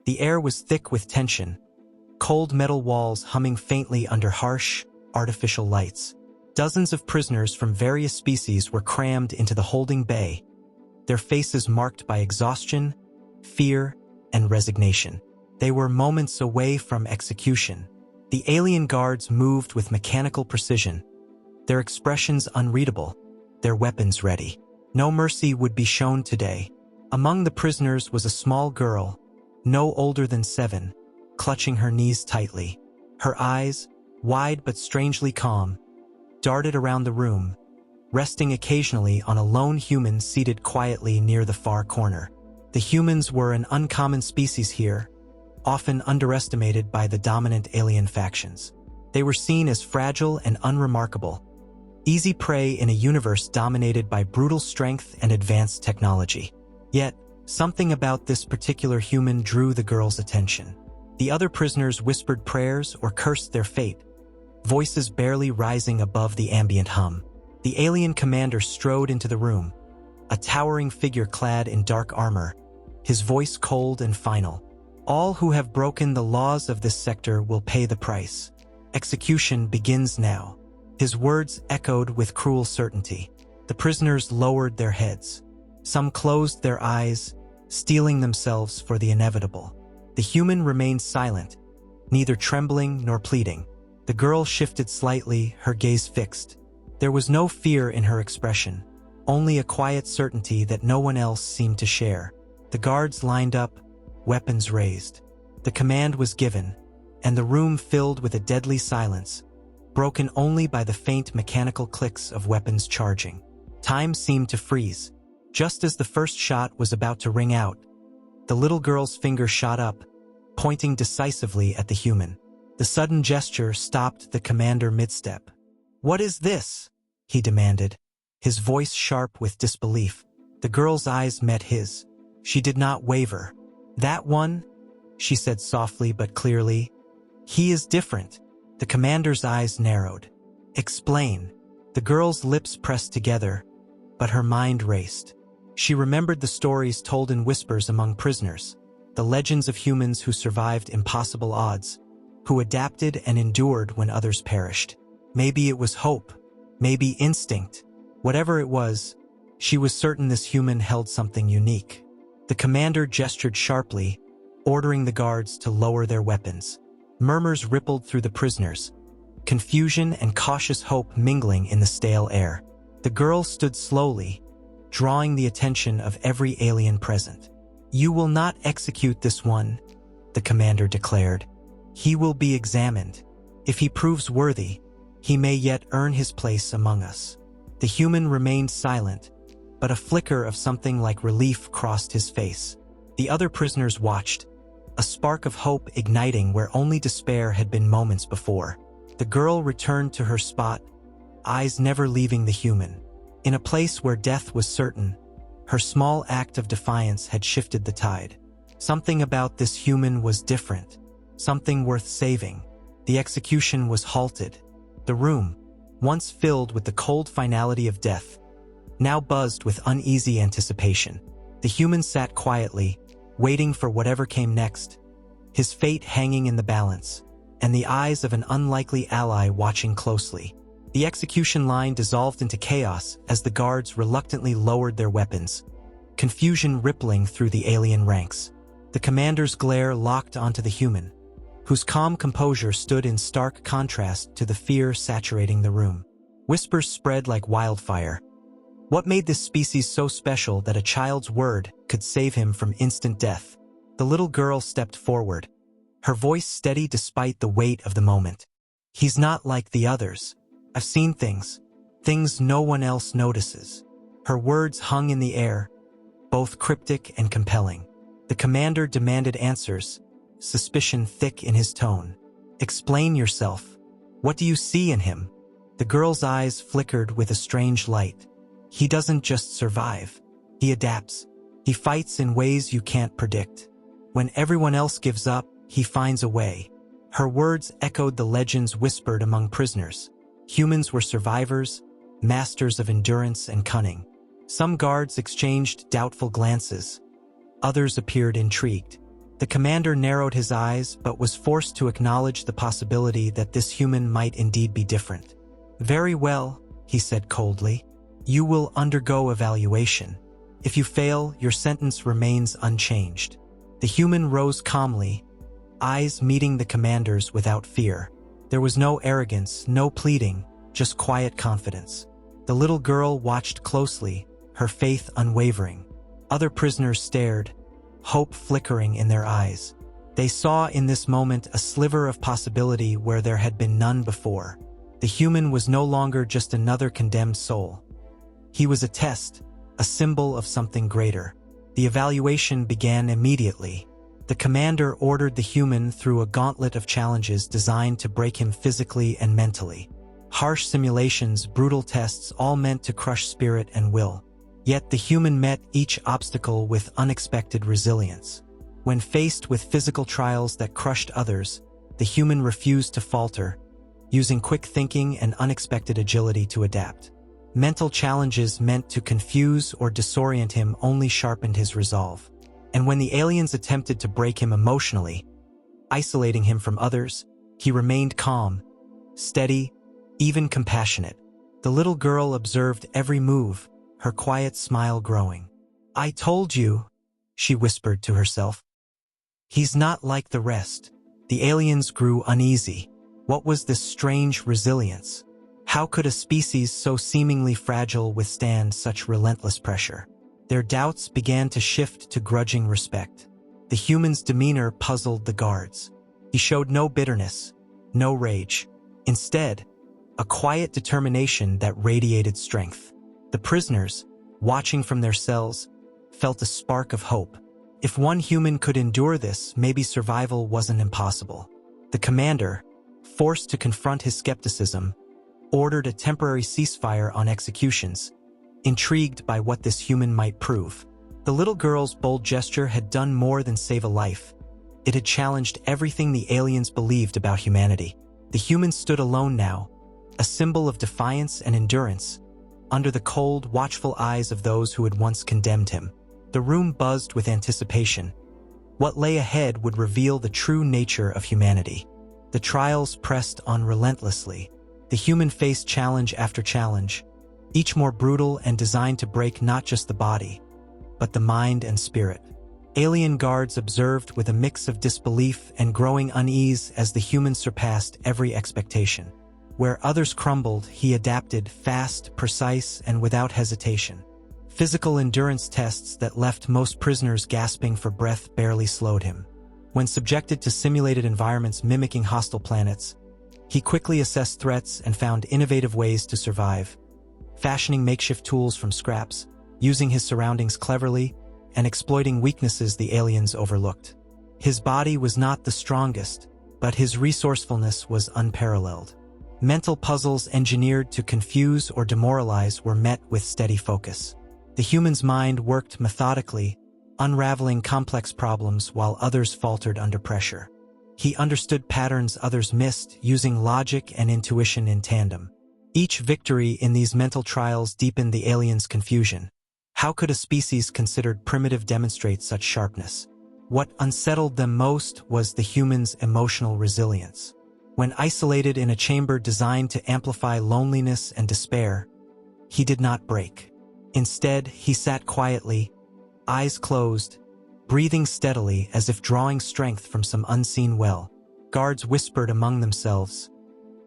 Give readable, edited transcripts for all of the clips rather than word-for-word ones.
The air was thick with tension, cold metal walls humming faintly under harsh, artificial lights. Dozens of prisoners from various species were crammed into the holding bay, their faces marked by exhaustion, fear, and resignation. They were moments away from execution. The alien guards moved with mechanical precision, their expressions unreadable, their weapons ready. No mercy would be shown today. Among the prisoners was a small girl, no older than 7, clutching her knees tightly. Her eyes, wide but strangely calm, darted around the room, resting occasionally on a lone human seated quietly near the far corner. The humans were an uncommon species here, often underestimated by the dominant alien factions. They were seen as fragile and unremarkable, easy prey in a universe dominated by brutal strength and advanced technology. Yet, something about this particular human drew the girl's attention. The other prisoners whispered prayers or cursed their fate, voices barely rising above the ambient hum. The alien commander strode into the room, a towering figure clad in dark armor, his voice cold and final. All who have broken the laws of this sector will pay the price. Execution begins now. His words echoed with cruel certainty. The prisoners lowered their heads. Some closed their eyes, steeling themselves for the inevitable. The human remained silent, neither trembling nor pleading. The girl shifted slightly, her gaze fixed. There was no fear in her expression, only a quiet certainty that no one else seemed to share. The guards lined up, weapons raised. The command was given, and the room filled with a deadly silence, broken only by the faint mechanical clicks of weapons charging. Time seemed to freeze. Just as the first shot was about to ring out, the little girl's finger shot up, pointing decisively at the human. The sudden gesture stopped the commander mid-step. "What is this?" he demanded, his voice sharp with disbelief. The girl's eyes met his. She did not waver. "That one?" she said softly but clearly. "He is different." The commander's eyes narrowed. "Explain." The girl's lips pressed together, but her mind raced. She remembered the stories told in whispers among prisoners, the legends of humans who survived impossible odds, who adapted and endured when others perished. Maybe it was hope, maybe instinct. Whatever it was, she was certain this human held something unique. The commander gestured sharply, ordering the guards to lower their weapons. Murmurs rippled through the prisoners, confusion and cautious hope mingling in the stale air. The girl stood slowly, drawing the attention of every alien present. "You will not execute this one," the commander declared. "He will be examined. If he proves worthy, he may yet earn his place among us." The human remained silent, but a flicker of something like relief crossed his face. The other prisoners watched, a spark of hope igniting where only despair had been moments before. The girl returned to her spot, eyes never leaving the human. In a place where death was certain, her small act of defiance had shifted the tide. Something about this human was different, something worth saving. The execution was halted. The room, once filled with the cold finality of death, now buzzed with uneasy anticipation. The human sat quietly, waiting for whatever came next, his fate hanging in the balance, and the eyes of an unlikely ally watching closely. The execution line dissolved into chaos as the guards reluctantly lowered their weapons, confusion rippling through the alien ranks. The commander's glare locked onto the human, whose calm composure stood in stark contrast to the fear saturating the room. Whispers spread like wildfire. What made this species so special that a child's word could save him from instant death? The little girl stepped forward, her voice steady despite the weight of the moment. "He's not like the others. I've seen things no one else notices." Her words hung in the air, both cryptic and compelling. The commander demanded answers, suspicion thick in his tone. "Explain yourself. What do you see in him?" The girl's eyes flickered with a strange light. "He doesn't just survive. He adapts. He fights in ways you can't predict. When everyone else gives up, he finds a way." Her words echoed the legends whispered among prisoners. Humans were survivors, masters of endurance and cunning. Some guards exchanged doubtful glances. Others appeared intrigued. The The commander narrowed his eyes but was forced to acknowledge the possibility that this human might indeed be different. "Very well," he said coldly. "You will undergo evaluation. If you fail, your sentence remains unchanged." The human rose calmly, eyes meeting the commander's without fear. There was no arrogance, no pleading, just quiet confidence. The little girl watched closely, her faith unwavering. Other prisoners stared, hope flickering in their eyes. They saw in this moment a sliver of possibility where there had been none before. The human was no longer just another condemned soul. He was a test, a symbol of something greater. The evaluation began immediately. The commander ordered the human through a gauntlet of challenges designed to break him physically and mentally. Harsh simulations, brutal tests, all meant to crush spirit and will. Yet the human met each obstacle with unexpected resilience. When faced with physical trials that crushed others, the human refused to falter, using quick thinking and unexpected agility to adapt. Mental challenges meant to confuse or disorient him only sharpened his resolve. And when the aliens attempted to break him emotionally, isolating him from others, he remained calm, steady, even compassionate. The little girl observed every move, her quiet smile growing. "I told you," she whispered to herself. "He's not like the rest." The aliens grew uneasy. What was this strange resilience? How could a species so seemingly fragile withstand such relentless pressure? Their doubts began to shift to grudging respect. The human's demeanor puzzled the guards. He showed no bitterness, no rage. Instead, a quiet determination that radiated strength. The prisoners, watching from their cells, felt a spark of hope. If one human could endure this, maybe survival wasn't impossible. The commander, forced to confront his skepticism, ordered a temporary ceasefire on executions, intrigued by what this human might prove. The little girl's bold gesture had done more than save a life. It had challenged everything the aliens believed about humanity. The human stood alone now, a symbol of defiance and endurance, under the cold, watchful eyes of those who had once condemned him. The room buzzed with anticipation. What lay ahead would reveal the true nature of humanity. The trials pressed on relentlessly. The human faced challenge after challenge, each more brutal and designed to break not just the body, but the mind and spirit. Alien guards observed with a mix of disbelief and growing unease as the human surpassed every expectation. Where others crumbled, he adapted, fast, precise, and without hesitation. Physical endurance tests that left most prisoners gasping for breath barely slowed him. When subjected to simulated environments mimicking hostile planets, he quickly assessed threats and found innovative ways to survive, fashioning makeshift tools from scraps, using his surroundings cleverly, and exploiting weaknesses the aliens overlooked. His body was not the strongest, but his resourcefulness was unparalleled. Mental puzzles engineered to confuse or demoralize were met with steady focus. The human's mind worked methodically, unraveling complex problems while others faltered under pressure. He understood patterns others missed, using logic and intuition in tandem. Each victory in these mental trials deepened the aliens' confusion. How could a species considered primitive demonstrate such sharpness? What unsettled them most was the human's emotional resilience. When isolated in a chamber designed to amplify loneliness and despair, he did not break. Instead, he sat quietly, eyes closed, breathing steadily as if drawing strength from some unseen well. Guards whispered among themselves.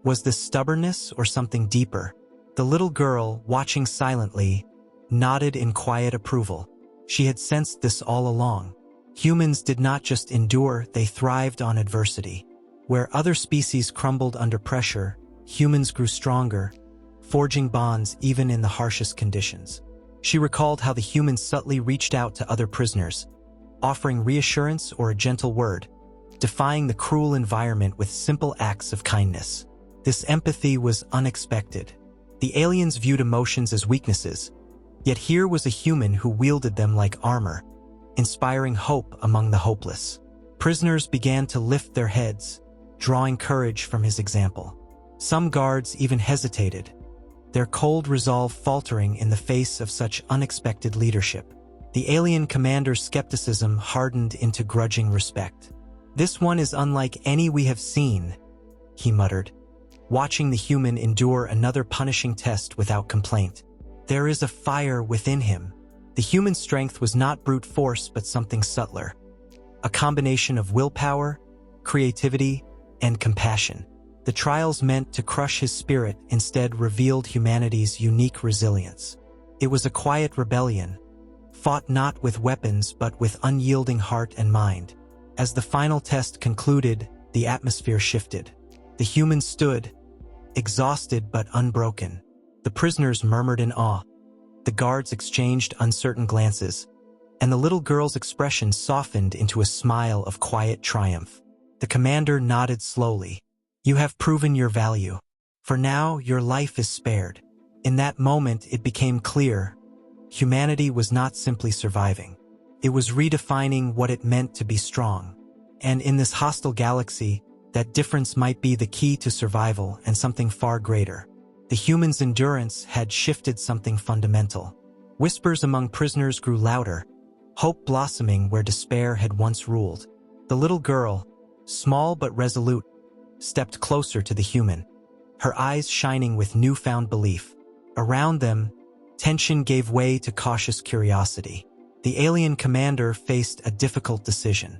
Was this stubbornness or something deeper? The little girl, watching silently, nodded in quiet approval. She had sensed this all along. Humans did not just endure, they thrived on adversity. Where other species crumbled under pressure, humans grew stronger, forging bonds even in the harshest conditions. She recalled how the humans subtly reached out to other prisoners, offering reassurance or a gentle word, defying the cruel environment with simple acts of kindness. This empathy was unexpected. The aliens viewed emotions as weaknesses, yet here was a human who wielded them like armor, inspiring hope among the hopeless. Prisoners began to lift their heads, drawing courage from his example. Some guards even hesitated, their cold resolve faltering in the face of such unexpected leadership. The alien commander's skepticism hardened into grudging respect. "This one is unlike any we have seen," he muttered, watching the human endure another punishing test without complaint. There is a fire within him. The human strength was not brute force but something subtler. A combination of willpower, creativity, and compassion. The trials meant to crush his spirit instead revealed humanity's unique resilience. It was a quiet rebellion, fought not with weapons but with unyielding heart and mind. As the final test concluded, the atmosphere shifted. The humans stood, exhausted but unbroken. The prisoners murmured in awe. The guards exchanged uncertain glances, and the little girl's expression softened into a smile of quiet triumph. The commander nodded slowly. "You have proven your value. For now, your life is spared." In that moment, it became clear. Humanity was not simply surviving. It was redefining what it meant to be strong. And in this hostile galaxy, that difference might be the key to survival and something far greater. The humans' endurance had shifted something fundamental. Whispers among prisoners grew louder, hope blossoming where despair had once ruled. The little girl, small but resolute, stepped closer to the human, her eyes shining with newfound belief. Around them, tension gave way to cautious curiosity. The alien commander faced a difficult decision.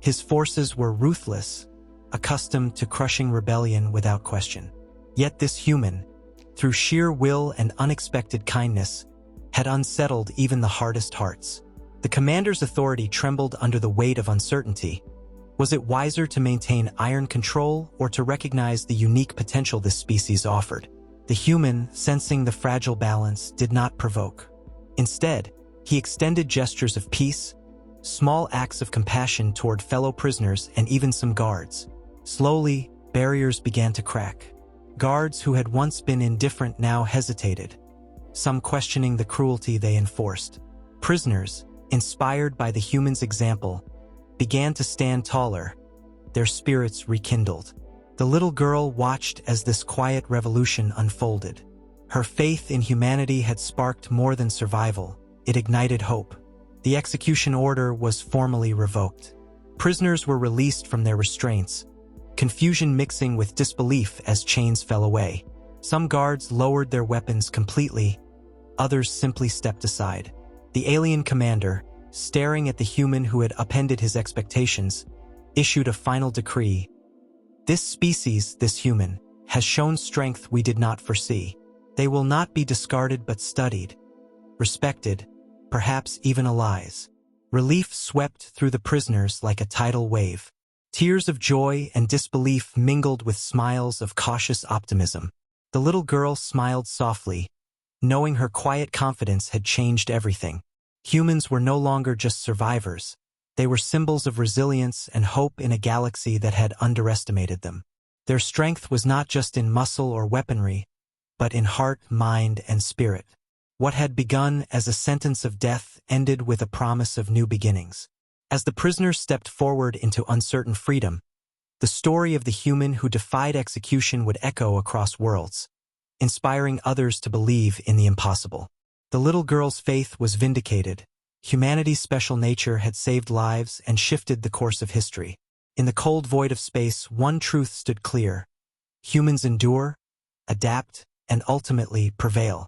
His forces were ruthless, accustomed to crushing rebellion without question. Yet this human, through sheer will and unexpected kindness, had unsettled even the hardest hearts. The commander's authority trembled under the weight of uncertainty. Was it wiser to maintain iron control or to recognize the unique potential this species offered? The human, sensing the fragile balance, did not provoke. Instead, he extended gestures of peace, small acts of compassion toward fellow prisoners and even some guards. Slowly, barriers began to crack. Guards who had once been indifferent now hesitated, some questioning the cruelty they enforced. Prisoners, inspired by the human's example, began to stand taller, their spirits rekindled. The little girl watched as this quiet revolution unfolded. Her faith in humanity had sparked more than survival, it ignited hope. The execution order was formally revoked. Prisoners were released from their restraints, confusion mixing with disbelief as chains fell away. Some guards lowered their weapons completely, others simply stepped aside. The alien commander, staring at the human who had upended his expectations, issued a final decree. "This species, this human, has shown strength we did not foresee. They will not be discarded but studied, respected, perhaps even allies." Relief swept through the prisoners like a tidal wave. Tears of joy and disbelief mingled with smiles of cautious optimism. The little girl smiled softly, knowing her quiet confidence had changed everything. Humans were no longer just survivors. They were symbols of resilience and hope in a galaxy that had underestimated them. Their strength was not just in muscle or weaponry, but in heart, mind, and spirit. What had begun as a sentence of death ended with a promise of new beginnings. As the prisoners stepped forward into uncertain freedom, the story of the human who defied execution would echo across worlds, inspiring others to believe in the impossible. The little girl's faith was vindicated. Humanity's special nature had saved lives and shifted the course of history. In the cold void of space, one truth stood clear. Humans endure, adapt, and ultimately prevail.